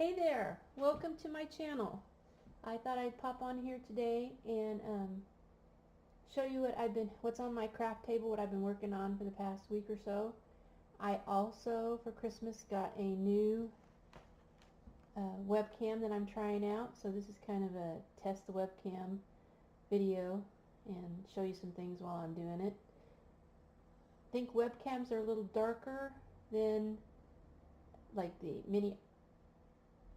Hey there, welcome to my channel. I thought I'd pop on here today and show you what's on my craft table, what I've been working on for the past week or so. I also, for Christmas, got a new webcam that I'm trying out. So this is kind of a test the webcam video and show you some things while I'm doing it. I think webcams are a little darker than like the mini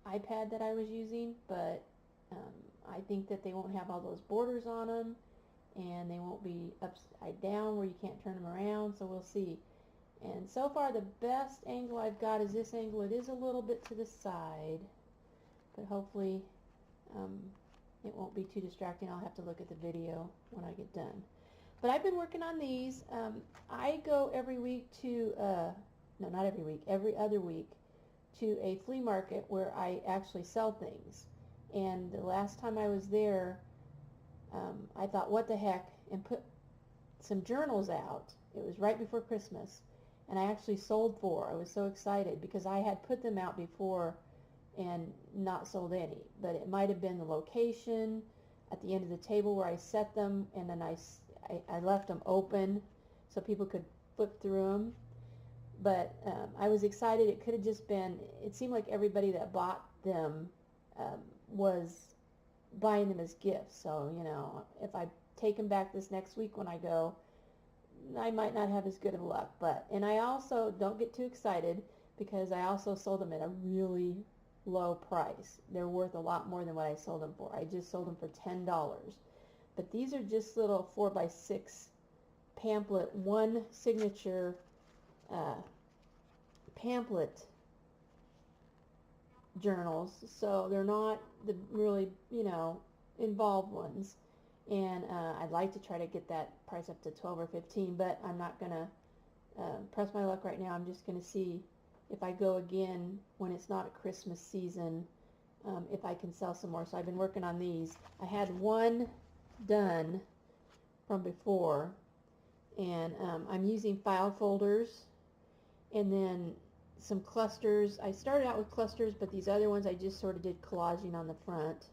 iPad that I was using, but I think that they won't have all those borders on them, and they won't be upside down where you can't turn them around, so we'll see. And so far the best angle I've got is this angle. It is a little bit to the side, but hopefully it won't be too distracting. I'll have to look at the video when I get done. But I've been working on these. I go every week to, no, not every week, every other week to a flea market where I actually sell things. And the last time I was there, I thought, what the heck, and put some journals out. It was right before Christmas, and I actually sold 4. I was so excited because I had put them out before and not sold any. But it might have been the location at the end of the table where I set them, and then I left them open so people could flip through them. But I was excited. It could have just been, it seemed like everybody that bought them was buying them as gifts. So, you know, if I take them back this next week when I go, I might not have as good of luck. And I also, don't get too excited, because I also sold them at a really low price. They're worth a lot more than what I sold them for. I just sold them for $10. But these are just little 4x6 pamphlet, one signature pamphlet journals, so they're not the really, you know, involved ones. And I'd like to try to get that price up to 12 or 15, but I'm not gonna press my luck right now. I'm just gonna see if I go again when it's not a Christmas season, if I can sell some more. So I've been working on these. I had one done from before, and I'm using file folders and then some clusters. I started out with clusters, but these other ones I just sort of did collaging on the front.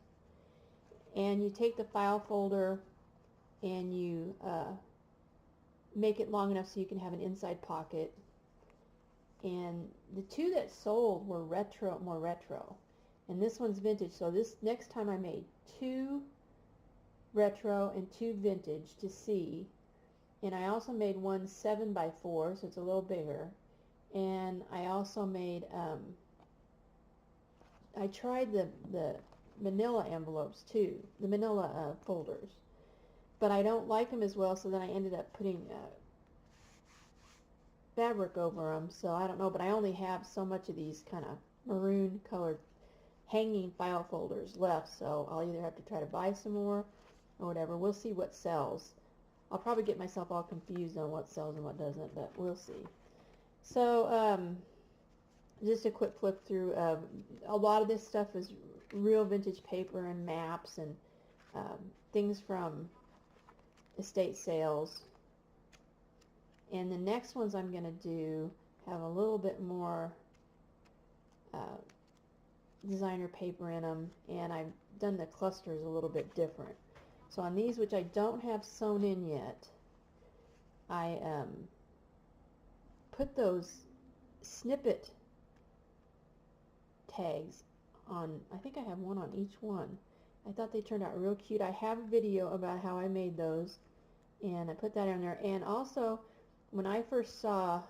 And you take the file folder and you make it long enough so you can have an inside pocket. And the 2 that sold were more retro, and this one's vintage. So this next time I made 2 retro and 2 vintage to see. And I also made one 7x4, so it's a little bigger. And I also made, I tried the manila envelopes too, the manila folders, but I don't like them as well, so then I ended up putting fabric over them. So I don't know, but I only have so much of these kind of maroon colored hanging file folders left, so I'll either have to try to buy some more or whatever. We'll see what sells. I'll probably get myself all confused on what sells and what doesn't, but we'll see. So just a quick flip through. A lot of this stuff is real vintage paper and maps and things from estate sales. And the next ones I'm going to do have a little bit more designer paper in them, and I've done the clusters a little bit different. So on these, which I don't have sewn in yet, I put those snippet tags on. I think I have one on each one. I thought they turned out real cute. I have a video about how I made those, and I put that in there. And also, when I first saw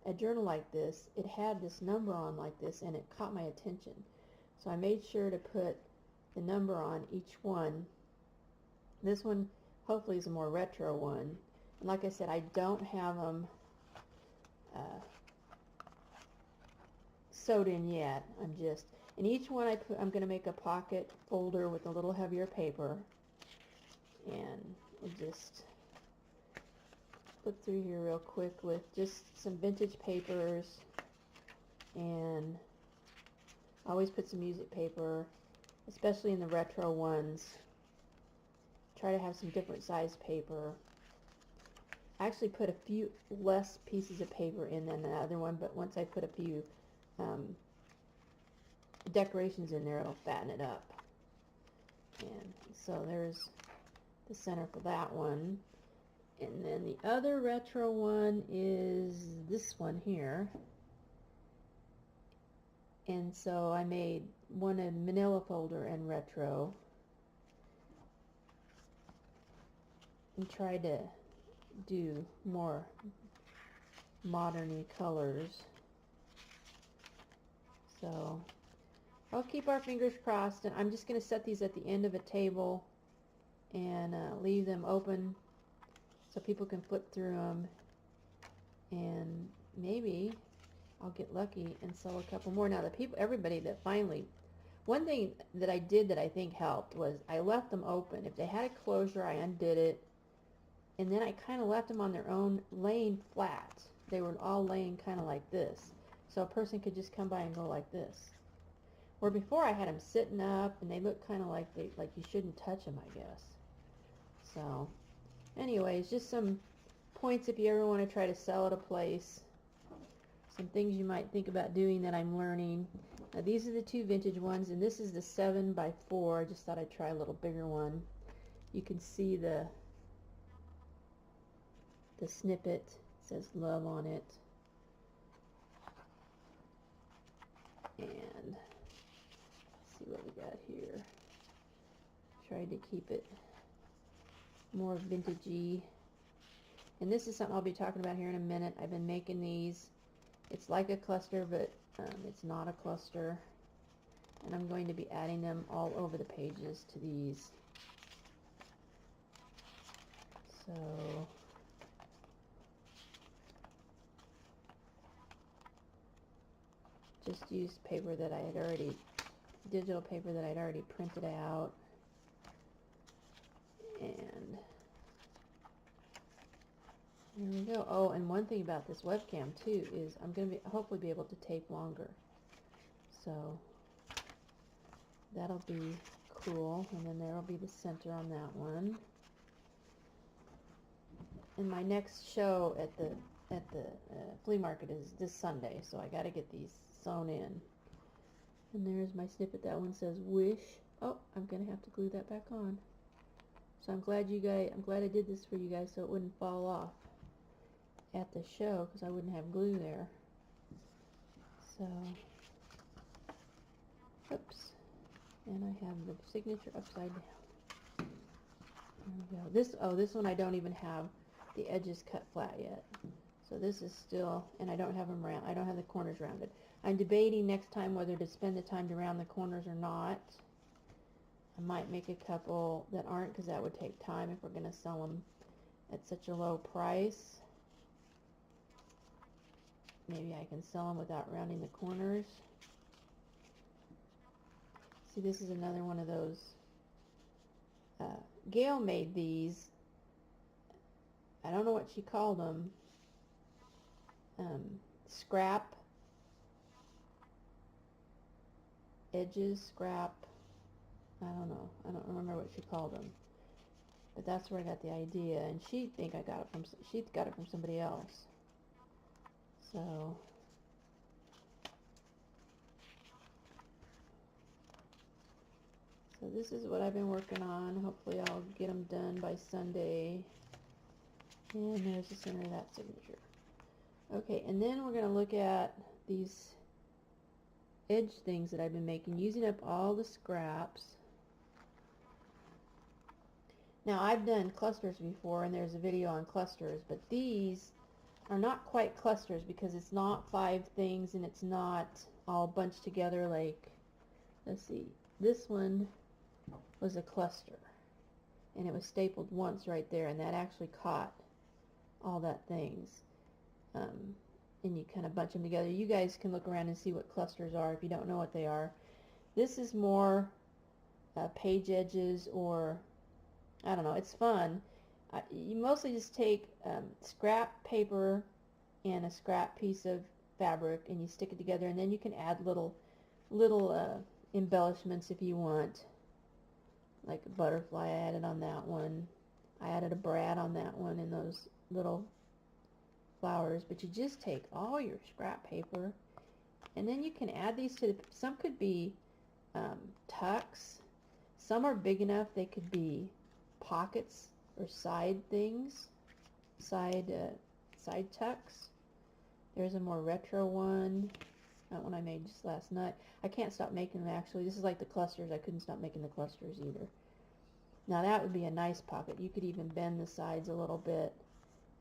a journal like this, it had this number on like this, and it caught my attention. So I made sure to put the number on each one. This one hopefully is a more retro one. And like I said, I don't have them sewed in yet. And each one I'm going to make a pocket folder with a little heavier paper, and we'll just flip through here real quick with just some vintage papers, and I always put some music paper, especially in the retro ones. Try to have some different size paper. I actually put a few less pieces of paper in than the other one, but once I put a few decorations in there, it'll fatten it up. And so there's the center for that one. And then the other retro one is this one here. And so I made one in manila folder and retro. And tried to do more modern-y colors. So I'll keep our fingers crossed, and I'm just going to set these at the end of a table and leave them open so people can flip through them, and maybe I'll get lucky and sell a couple more. Now everybody that finally, one thing that I did that I think helped was I left them open. If they had a closure, I undid it, and then I kind of left them on their own, laying flat. They were all laying kind of like this, so a person could just come by and go like this. Where before I had them sitting up, and they looked kind of like you shouldn't touch them, I guess. So anyways, just some points if you ever want to try to sell at a place. Some things you might think about doing that I'm learning. Now, these are the two vintage ones, and this is the 7x4. I just thought I'd try a little bigger one. You can see the snippet. It says love on it. And let's see what we got here. Tried to keep it more vintagey. And this is something I'll be talking about here in a minute. I've been making these. It's like a cluster, but it's not a cluster. And I'm going to be adding them all over the pages to these. So just used paper that I had already, digital paper that I'd already printed out. And there we go. Oh, and one thing about this webcam too is I'm going to hopefully be able to tape longer. So that'll be cool. And then there will be the center on that one. And my next show at the flea market is this Sunday, so I got to get these sewn in. And there's my snippet. That one says wish. Oh, I'm going to have to glue that back on. So I'm glad I did this for you guys so it wouldn't fall off at the show, because I wouldn't have glue there. So, oops. And I have the signature upside down. There we go. This one I don't even have the edges cut flat yet. So this is still, and I don't have them round. I don't have the corners rounded. I'm debating next time whether to spend the time to round the corners or not. I might make a couple that aren't, because that would take time if we're going to sell them at such a low price. Maybe I can sell them without rounding the corners. See, this is another one of those. Gail made these. I don't know what she called them. Scrap edges, scrap. I don't know. I don't remember what she called them. But that's where I got the idea, and she got it from somebody else. So this is what I've been working on. Hopefully I'll get them done by Sunday. And there's the center of that signature. Okay, and then we're going to look at these edge things that I've been making, using up all the scraps. Now, I've done clusters before, and there's a video on clusters, but these are not quite clusters because it's not 5 things and it's not all bunched together like, let's see, this one was a cluster, and it was stapled once right there, and that actually caught all that things. And you kind of bunch them together. You guys can look around and see what clusters are if you don't know what they are. This is more page edges, or I don't know, it's fun. You mostly just take scrap paper and a scrap piece of fabric and you stick it together, and then you can add little embellishments if you want, like a butterfly I added on that one. I added a brad on that one, and those little flowers. But you just take all your scrap paper And then you can add these to the, some could be tucks. Some are big enough they could be pockets or side things, side tucks. There's a more retro one. That one I made just last night. I can't stop making them actually. This is like the clusters. I couldn't stop making the clusters either. Now that would be a nice pocket. You could even bend the sides a little bit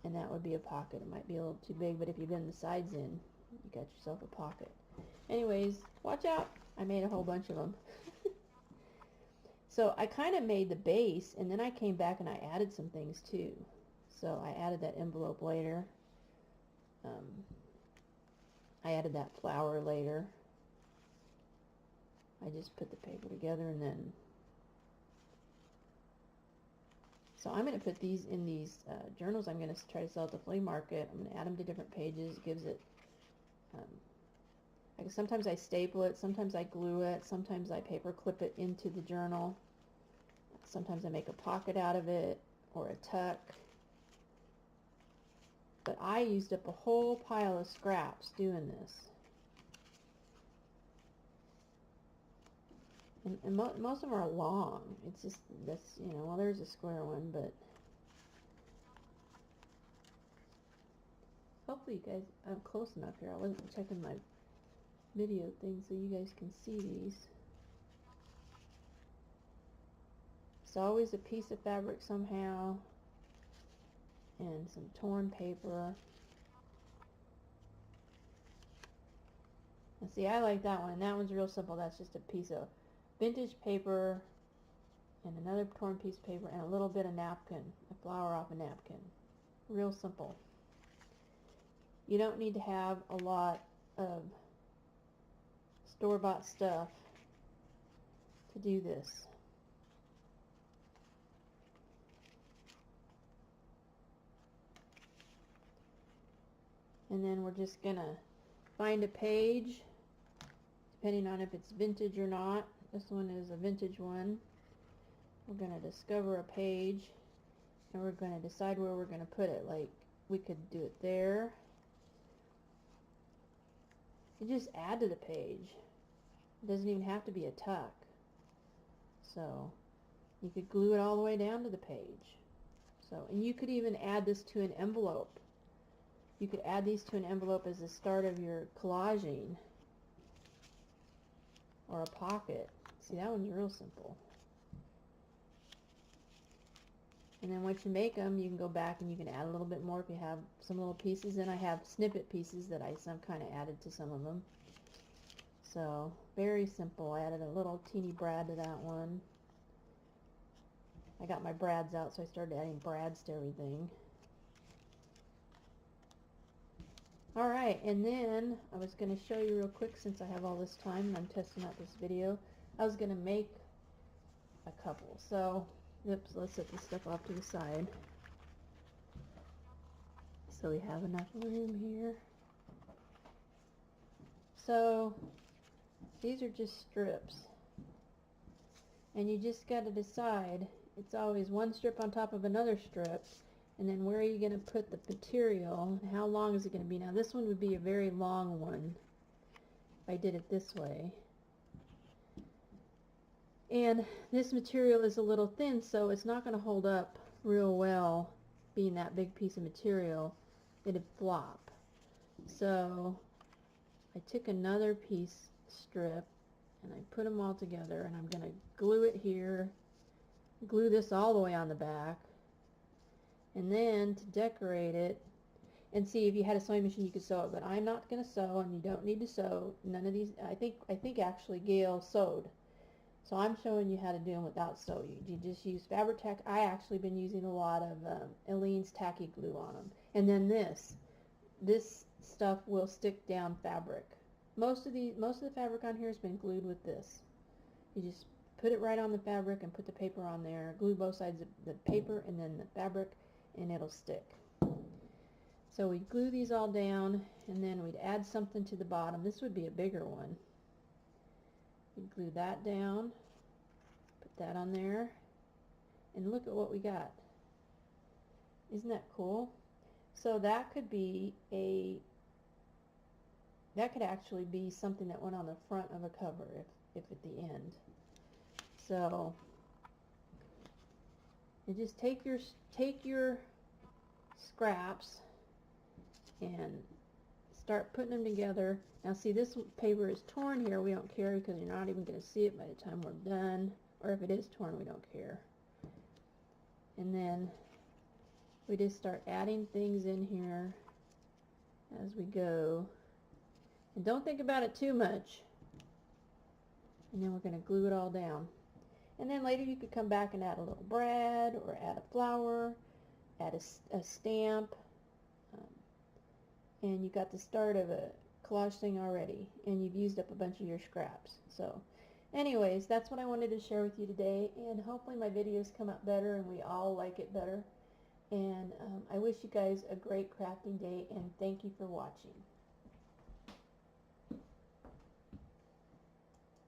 and that would be a pocket. It might be a little too big, but if you bend the sides in, you got yourself a pocket. Anyways, watch out. I made a whole bunch of them. So I kind of made the base, and then I came back and I added some things too. So I added that envelope later. I added that flower later. I just put the paper together and then... So I'm going to put these in these journals I'm going to try to sell at the flea market. I'm going to add them to different pages. It gives it... sometimes I staple it, sometimes I glue it, sometimes I paper clip it into the journal. Sometimes I make a pocket out of it, or a tuck. But I used up a whole pile of scraps doing this. And most of them are long. It's just this, you know, well there's a square one, but hopefully you guys, I'm close enough here. I wasn't checking my video thing so you guys can see these. It's always a piece of fabric somehow and some torn paper. And see, I like that one, and that one's real simple. That's just a piece of vintage paper and another torn piece of paper and a little bit of napkin, a flower off a napkin. Real simple. You don't need to have a lot of store-bought stuff to do this. And then we're just gonna find a page, depending on if it's vintage or not. This one is a vintage one. We're gonna discover a page, and we're gonna decide where we're gonna put it. Like, we could do it there. You just add to the page. It doesn't even have to be a tuck. So you could glue it all the way down to the page. So, and you could even add this to an envelope. You could add these to an envelope as the start of your collaging, or a pocket. See, that one's real simple. And then once you make them, you can go back and you can add a little bit more if you have some little pieces. And I have snippet pieces that I kind of added to some of them. So, very simple. I added a little teeny brad to that one. I got my brads out, so I started adding brads to everything. Alright, and then I was going to show you real quick, since I have all this time and I'm testing out this video, I was going to make a couple. So, oops, let's set this stuff off to the side so we have enough room here. So, these are just strips. And you just got to decide, it's always one strip on top of another strip. And then where are you going to put the material, and how long is it going to be? Now this one would be a very long one if I did it this way. And this material is a little thin, so it's not going to hold up real well, being that big piece of material. It'd flop. So I took another piece strip and I put them all together, and I'm going to glue it here, glue this all the way on the back. And then to decorate it, and see, if you had a sewing machine you could sew it, but I'm not going to sew, and you don't need to sew. None of these, I think actually Gail sewed. So I'm showing you how to do them without sewing. You just use fabric tack. I actually been using a lot of Aleene's tacky glue on them. And then this stuff will stick down fabric. Most of the fabric on here has been glued with this. You just put it right on the fabric and put the paper on there. Glue both sides of the paper and then the fabric, and it'll stick. So we glue these all down, and then we'd add something to the bottom. This would be a bigger one. We'd glue that down, put that on there, and look at what we got. Isn't that cool? So that could be a that could actually be something that went on the front of a cover if at the end. So you just take your scraps and start putting them together. Now see, this paper is torn here. We don't care because you're not even going to see it by the time we're done. Or if it is torn, we don't care. And then we just start adding things in here as we go. And don't think about it too much. And then we're going to glue it all down. And then later you could come back and add a little brad, or add a flower, add a stamp. And you got the start of a collage thing already. And you've used up a bunch of your scraps. So anyways, that's what I wanted to share with you today. And hopefully my videos come out better and we all like it better. And I wish you guys a great crafting day, and thank you for watching.